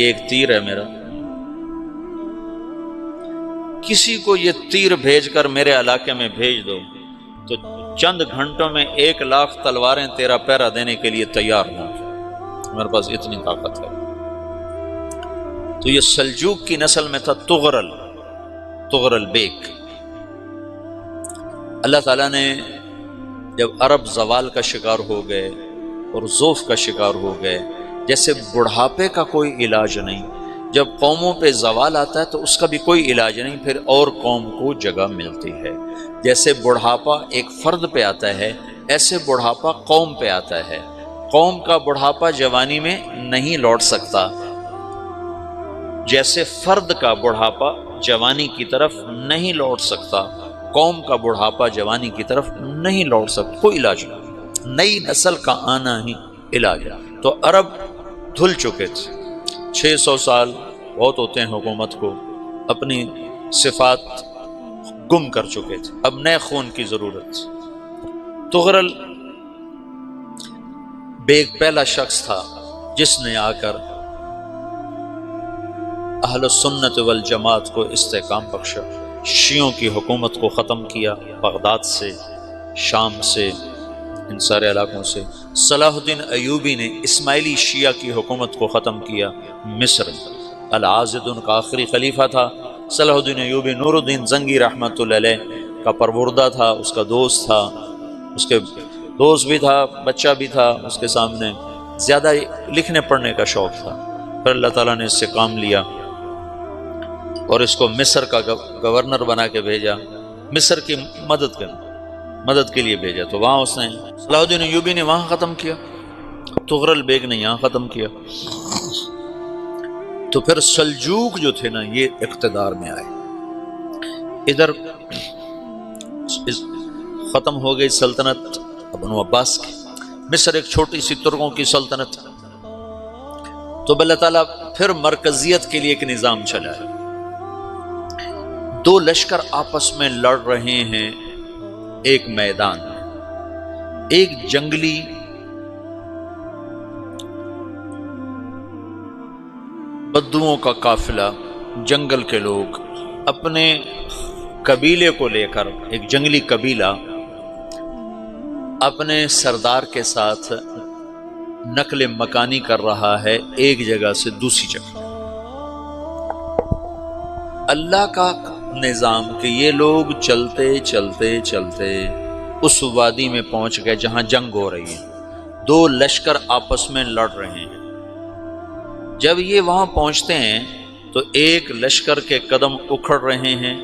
یہ ایک تیر ہے میرا، کسی کو یہ تیر بھیج کر میرے علاقے میں بھیج دو تو چند گھنٹوں میں 1,00,000 تلواریں تیرا پہرا دینے کے لیے تیار ہوں، میرے پاس اتنی طاقت ہے۔ تو یہ سلجوق کی نسل میں تھا تغرل بیگ۔ اللہ تعالیٰ نے جب عرب زوال کا شکار ہو گئے اور ضعف کا شکار ہو گئے، جیسے بڑھاپے کا کوئی علاج نہیں، جب قوموں پہ زوال آتا ہے تو اس کا بھی کوئی علاج نہیں، پھر اور قوم کو جگہ ملتی ہے۔ جیسے بڑھاپا ایک فرد پہ آتا ہے، ایسے بڑھاپا قوم پہ آتا ہے۔ قوم کا بڑھاپا جوانی میں نہیں لوٹ سکتا، جیسے فرد کا بڑھاپا جوانی کی طرف نہیں لوٹ سکتا، قوم کا بڑھاپا جوانی کی طرف نہیں لوٹ سکتا، کوئی علاج نہیں، نئی نسل کا آنا ہی علاج ہے۔ تو عرب دھل چکے تھے، 600 سال بہت ہوتے ہیں حکومت کو، اپنی صفات گم کر چکے تھے، اب نئے خون کی ضرورت تھی۔ تغرل بیگ پہلا شخص تھا جس نے آ کر اہل سنت والجماعت کو استحکام بخشا، شیعوں کی حکومت کو ختم کیا، بغداد سے، شام سے، ان سارے علاقوں سے۔ صلاح الدین ایوبی نے اسماعیلی شیعہ کی حکومت کو ختم کیا، مصر میں۔ العاضد ان کا آخری خلیفہ تھا۔ صلاح الدین ایوبی نور الدین زنگی رحمۃ اللہ علیہ کا پروردہ تھا، اس کا دوست تھا، اس کے دوست بھی تھا، بچہ بھی تھا اس کے سامنے، زیادہ لکھنے پڑھنے کا شوق تھا۔ پھر اللہ تعالیٰ نے اس سے کام لیا اور اس کو مصر کا گورنر بنا کے بھیجا، مصر کی مدد کے لیے بھیجا۔ تو وہاں اس نے صلاح الدین ایوبی نے وہاں ختم کیا، تغرل بیگ نے یہاں ختم کیا۔ تو پھر سلجوق جو تھے نا، یہ اقتدار میں آئے، ادھر ختم ہو گئی سلطنت بنو عباس کی، مصر ایک چھوٹی سی ترکوں کی سلطنت۔ تو اللہ تعالیٰ پھر مرکزیت کے لیے ایک نظام چلایا، دو لشکر آپس میں لڑ رہے ہیں ایک میدان میں، ایک جنگلی بدوؤں کا قافلہ، جنگل کے لوگ اپنے قبیلے کو لے کر، ایک جنگلی قبیلہ اپنے سردار کے ساتھ نقل مکانی کر رہا ہے ایک جگہ سے دوسری جگہ۔ اللہ کا نظام کہ یہ لوگ چلتے چلتے چلتے اس وادی میں پہنچ گئے جہاں جنگ ہو رہی ہے، دو لشکر آپس میں لڑ رہے ہیں۔ جب یہ وہاں پہنچتے ہیں تو ایک لشکر کے قدم اکھڑ رہے ہیں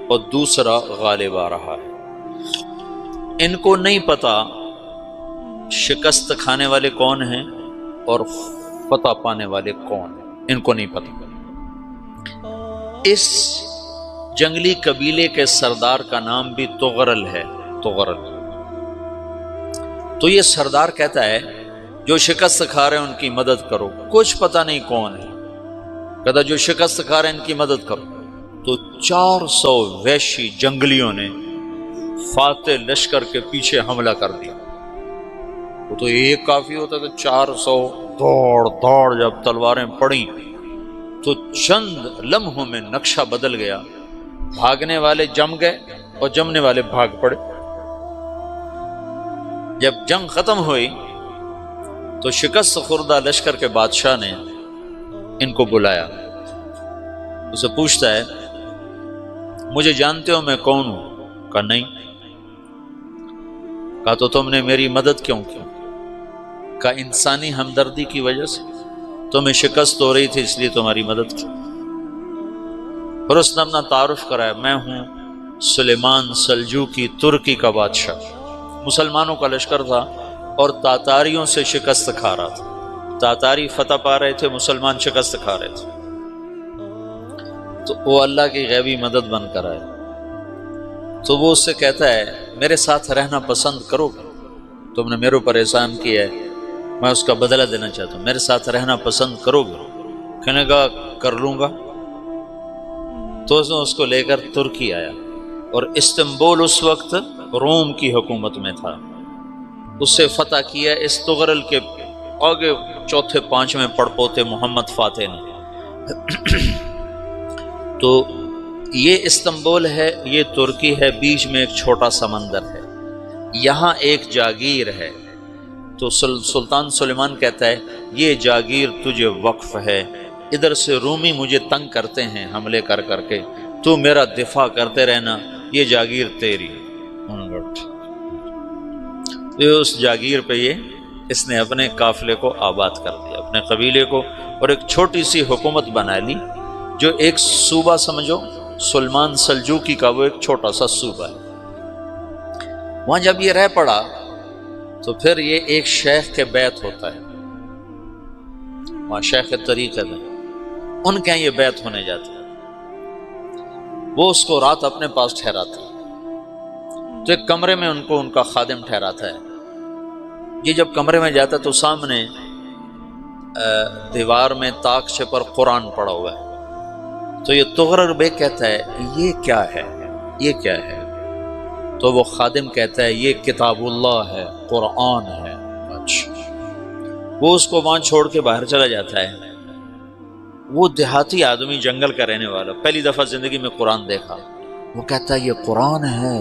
اور دوسرا غالب آ رہا ہے۔ ان کو نہیں پتا شکست کھانے والے کون ہیں اور فتح پانے والے کون ہیں، ان کو نہیں پتا۔ اس جنگلی قبیلے کے سردار کا نام بھی تغرل ہے، تغرل۔ تو یہ سردار کہتا ہے جو شکست کھا رہے ہیں ان کی مدد کرو، کچھ پتہ نہیں کون ہے، کہتا جو شکست کھا رہے ہیں ان کی مدد کرو۔ تو 400 وحشی جنگلیوں نے فاتح لشکر کے پیچھے حملہ کر دیا۔ وہ تو ایک کافی ہوتا تھا، 400 دوڑ جب تلواریں پڑیں تو چند لمحوں میں نقشہ بدل گیا، بھاگنے والے جم گئے اور جمنے والے بھاگ پڑے۔ جب جنگ ختم ہوئی تو شکست خوردہ لشکر کے بادشاہ نے ان کو بلایا، اسے پوچھتا ہے مجھے جانتے ہو میں کون ہوں؟ کہا نہیں۔ کہا تو تم نے میری مدد کیوں کی؟ کہا انسانی ہمدردی کی وجہ سے، تمہیں شکست ہو رہی تھی اس لیے تمہاری مدد کی۔ پھر اس نے اپنا تعارف کرایا، میں ہوں سلیمان سلجوقی، ترکی کا بادشاہ۔ مسلمانوں کا لشکر تھا اور تاتاریوں سے شکست کھا رہا تھا، تاتاری فتح پا رہے تھے، مسلمان شکست کھا رہے تھے۔ تو وہ اللہ کی غیبی مدد بن کر آئے۔ تو وہ اس سے کہتا ہے میرے ساتھ رہنا پسند کرو گے؟ تم نے میرے اوپر احسان کیا ہے، میں اس کا بدلہ دینا چاہتا ہوں، میرے ساتھ رہنا پسند کرو گے؟ کہنے کا کر لوں گا۔ تو اس کو لے کر ترکی آیا، اور استنبول اس وقت روم کی حکومت میں تھا، اس سے فتح کیا اس تغرل کے آگے چوتھے پانچویں پڑپوتے محمد فاتح نے۔ تو یہ استنبول ہے، یہ ترکی ہے، بیچ میں ایک چھوٹا سمندر ہے، یہاں ایک جاگیر ہے۔ تو سلطان سلیمان کہتا ہے یہ جاگیر تجھے وقف ہے، ادھر سے رومی مجھے تنگ کرتے ہیں حملے کر کر کے، تو میرا دفاع کرتے رہنا، یہ جاگیر تیری ہے۔ اس جاگیر پہ اس نے اپنے قافلے کو آباد کر دیا، اپنے قبیلے کو، اور ایک چھوٹی سی حکومت بنا لی، جو ایک صوبہ سمجھو سلمان سلجوقی کا، وہ ایک چھوٹا سا صوبہ ہے۔ وہاں جب یہ رہ پڑا تو پھر یہ ایک شیخ کے بیت ہوتا ہے، وہاں شیخ طریقت ہے، ان کے یہ بیت ہونے جاتا ہے، وہ اس کو رات اپنے پاس ٹھہراتا ہے، تو ایک کمرے میں ان کو ان کا خادم ٹھہراتا ہے۔ یہ جب کمرے میں جاتا ہے تو سامنے دیوار میں طاقچے پر قرآن پڑا ہوا ہے، تو یہ تغرل بیگ کہتا ہے یہ کیا ہے، یہ کیا ہے؟ تو وہ خادم کہتا ہے یہ کتاب اللہ ہے، قرآن ہے۔ اچھا، وہ اس کو وہاں چھوڑ کے باہر چلا جاتا ہے۔ وہ دیہاتی آدمی، جنگل کا رہنے والا، پہلی دفعہ زندگی میں قرآن دیکھا، وہ کہتا ہے یہ قرآن ہے،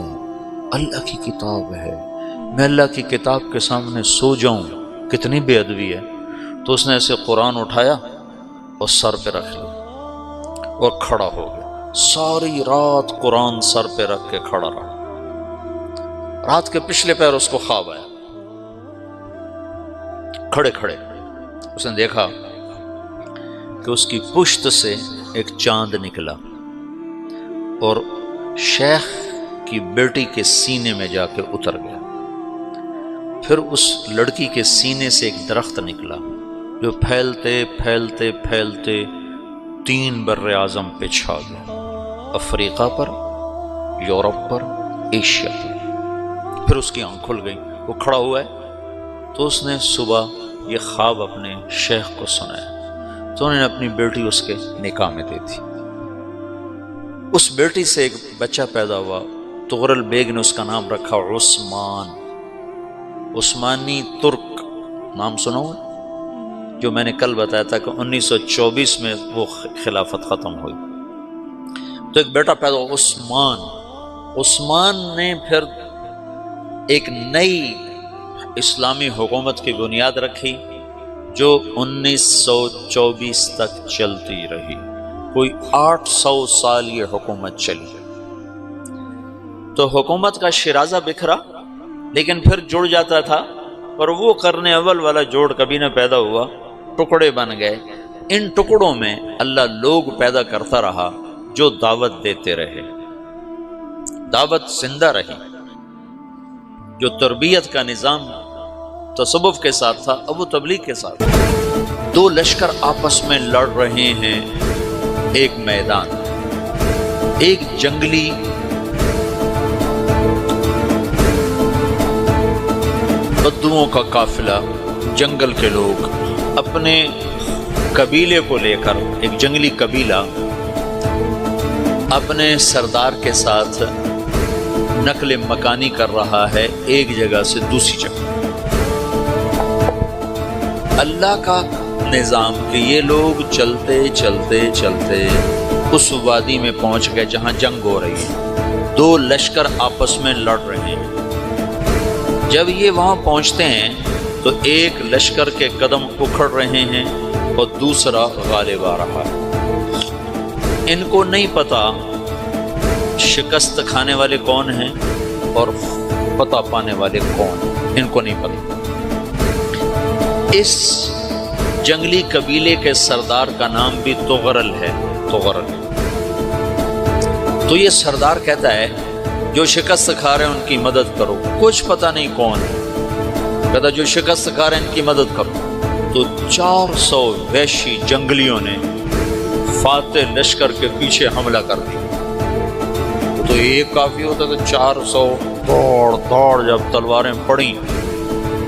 اللہ کی کتاب ہے، میں اللہ کی کتاب کے سامنے سو جاؤں، کتنی بے ادبی ہے۔ تو اس نے ایسے قرآن اٹھایا اور سر پہ رکھ لیا اور کھڑا ہو گیا، ساری رات قرآن سر پہ رکھ کے کھڑا رہا۔ رات کے پچھلے پہر اس کو خواب آیا، کھڑے کھڑے اس نے دیکھا کہ اس کی پشت سے ایک چاند نکلا اور شیخ کی بیٹی کے سینے میں جا کے اتر گیا۔ پھر اس لڑکی کے سینے سے ایک درخت نکلا جو پھیلتے پھیلتے پھیلتے 3 بر اعظم پہ چھا گیا، افریقہ پر، یورپ پر، ایشیا پر۔ پھر اس کی آنکھ کھل گئی، وہ کھڑا ہوا ہے، تو اس نے صبح یہ خواب اپنے شیخ کو سنایا، تو انہوں نے اپنی بیٹی اس کے نکاح میں دے دی۔ اس بیٹی سے ایک بچہ پیدا ہوا، تغرل بیگ نے اس کا نام رکھا عثمان، عثمانی ترک نام سنا ہوا، جو میں نے کل بتایا تھا کہ 1924 میں وہ خلافت ختم ہوئی۔ تو ایک بیٹا پیدا ہوا عثمان۔ عثمان نے پھر ایک نئی اسلامی حکومت کی بنیاد رکھی جو 1924 تک چلتی رہی، کوئی 800 سال یہ حکومت چلی۔ تو حکومت کا شیرازہ بکھرا، لیکن پھر جڑ جاتا تھا، اور وہ قرن اول والا جوڑ کبھی نہ پیدا ہوا، ٹکڑے بن گئے۔ ان ٹکڑوں میں اللہ لوگ پیدا کرتا رہا جو دعوت دیتے رہے، دعوت زندہ رہی۔ جو تربیت کا نظام تصوف کے ساتھ تھا، اب وہ تبلیغ کے ساتھ۔ 2 لشکر آپس میں لڑ رہے ہیں ایک میدان، ایک جنگلی بدوؤں کا قافلہ، جنگل کے لوگ اپنے قبیلے کو لے کر، ایک جنگلی قبیلہ اپنے سردار کے ساتھ نقل مکانی کر رہا ہے ایک جگہ سے دوسری جگہ۔ اللہ کا نظام کہ یہ لوگ چلتے چلتے چلتے اس وادی میں پہنچ گئے جہاں جنگ ہو رہی ہے، 2 لشکر آپس میں لڑ رہے ہیں۔ جب یہ وہاں پہنچتے ہیں تو ایک لشکر کے قدم اکھڑ رہے ہیں اور دوسرا غالب آ رہا ہے۔ ان کو نہیں پتا شکست کھانے والے کون ہیں اور فتح پانے والے کون ہیں، ان کو نہیں پتا۔ اس جنگلی قبیلے کے سردار کا نام بھی تغرل ہے، تغرل۔ تو یہ سردار کہتا ہے جو شکست کھا رہے ہیں ان کی مدد کرو، کچھ پتہ نہیں کون ہے، کہتا جو شکست کھا رہے ہیں ان کی مدد کرو۔ تو 400 وحشی جنگلیوں نے فاتح لشکر کے پیچھے حملہ کر دیا۔ تو ایک کافی ہوتا تو 400 دوڑ دوڑ جب تلواریں پڑیں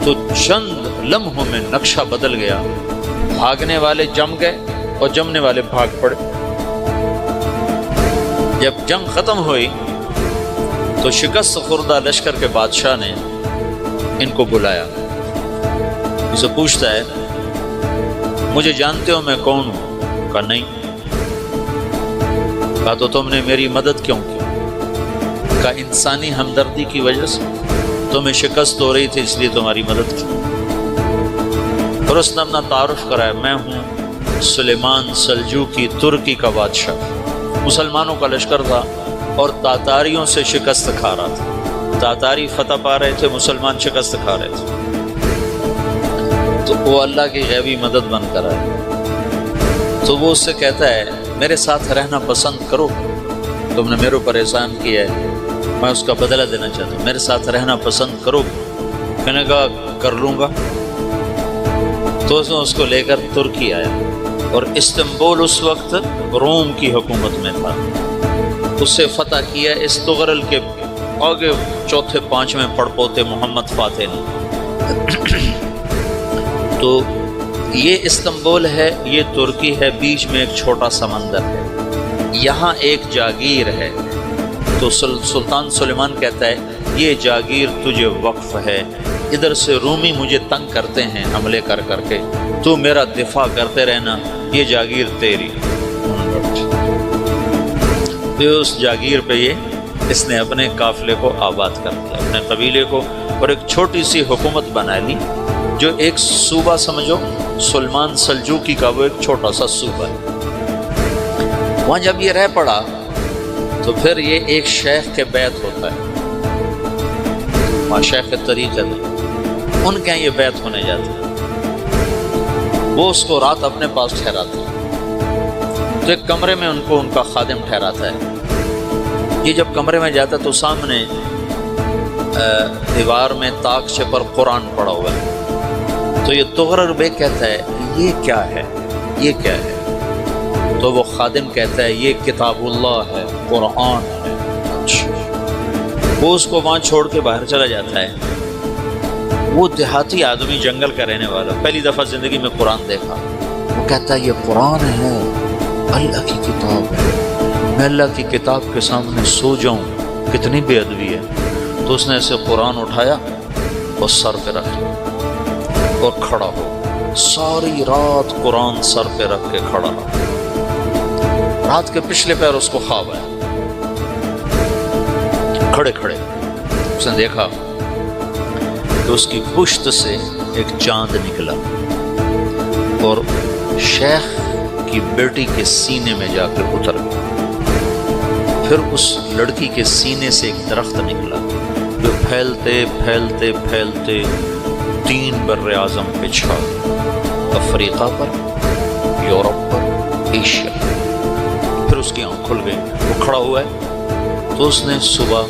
تو چند لمحوں میں نقشہ بدل گیا، بھاگنے والے جم گئے اور جمنے والے بھاگ پڑے۔ جب جنگ ختم ہوئی تو شکست خوردہ لشکر کے بادشاہ نے ان کو بلایا، اسے پوچھتا ہے مجھے جانتے ہو میں کون ہوں؟ کہا نہیں. کہا تو تم نے میری مدد کیوں کی؟ کہا انسانی ہمدردی کی وجہ سے تمہیں شکست ہو رہی تھی اس لیے تمہاری مدد کی. اور اس نے اپنا تعارف کرایا, میں ہوں سلیمان سلجوقی ترکی کا بادشاہ. مسلمانوں کا لشکر تھا اور تاتاریوں سے شکست کھا رہا تھا. تاتاری فتح پا رہے تھے, مسلمان شکست کھا رہے تھے. تو وہ اللہ کی غیبی مدد بن کر آئے. تو وہ اس سے کہتا ہے میرے ساتھ رہنا پسند کرو, تم نے میرے اوپر احسان کیا ہے, میں اس کا بدلہ دینا چاہتا ہوں, میرے ساتھ رہنا پسند کرو. میں نے کہا کر لوں گا. تو اس کو لے کر ترکی آیا اور استنبول اس وقت روم کی حکومت میں تھا. اسے فتح کیا استغرل کے آگے چوتھے پانچویں پڑپوتے محمد فاتح نے. تو یہ استنبول ہے, یہ ترکی ہے, بیچ میں ایک چھوٹا سمندر ہے, یہاں ایک جاگیر ہے. تو سلطان سلیمان کہتا ہے یہ جاگیر تجھے وقف ہے, ادھر سے رومی مجھے تنگ کرتے ہیں حملے کر کر کے, تو میرا دفاع کرتے رہنا, یہ جاگیر تیری. تو اس جاگیر پہ اس نے اپنے قافلے کو آباد کر دیا, اپنے قبیلے کو, اور ایک چھوٹی سی حکومت بنا لی جو ایک صوبہ سمجھو سلمان سلجوقی کا, وہ ایک چھوٹا سا صوبہ ہے. وہاں جب یہ رہ پڑا تو پھر یہ ایک شیخ کے بیعت ہوتا ہے, وہاں شیخ طریقہ ہے, ان کے یہ بیعت ہونے جاتے ہیں. وہ اس کو رات اپنے پاس ٹھہراتا ہے, تو ایک کمرے میں ان کو ان کا خادم ٹھہراتا ہے. یہ جب کمرے میں جاتا ہے تو سامنے دیوار میں طاقچے پر قرآن پڑا ہوا ہے. تو یہ تغرل بیگ کہتا ہے یہ کیا ہے, یہ کیا ہے؟ تو وہ خادم کہتا ہے یہ کتاب اللہ ہے, قرآن ہے. وہ اس کو وہاں چھوڑ کے باہر چلا جاتا ہے. وہ دیہاتی آدمی, جنگل کا رہنے والا, پہلی دفعہ زندگی میں قرآن دیکھا. وہ کہتا ہے یہ قرآن ہے, اللہ کی کتاب ہے, میں اللہ کی کتاب کے سامنے سو جاؤں, کتنی بے ادبی ہے. تو اس نے ایسے قرآن اٹھایا اور سر پہ رکھ لیا اور کھڑا ہو. ساری رات قرآن سر پہ رکھ کے کھڑا رہا. رات کے پچھلے پیر اس کو خواب آیا, کھڑے کھڑے اس نے دیکھا کہ اس کی پشت سے ایک چاند نکلا اور شیخ کی بیٹی کے سینے میں جا کر اتر گیا. پھر اس لڑکی کے سینے سے ایک درخت نکلا جو پھیلتے پھیلتے پھیلتے 3 بر اعظم پہ چھا گیا, افریقہ پر, یورپ پر, ایشیا. پھر اس کی آنکھ کھل گئی, وہ کھڑا ہوا ہے. تو اس نے صبح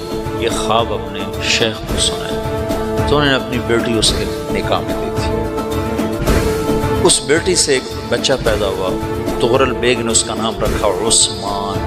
یہ خواب اپنے شیخ کو سنایا. تو انہوں نے اپنی بیٹی اس کے نکاح میں دی تھی. اس بیٹی سے ایک بچہ پیدا ہوا, تغرل بیگ نے اس کا نام رکھا عثمان.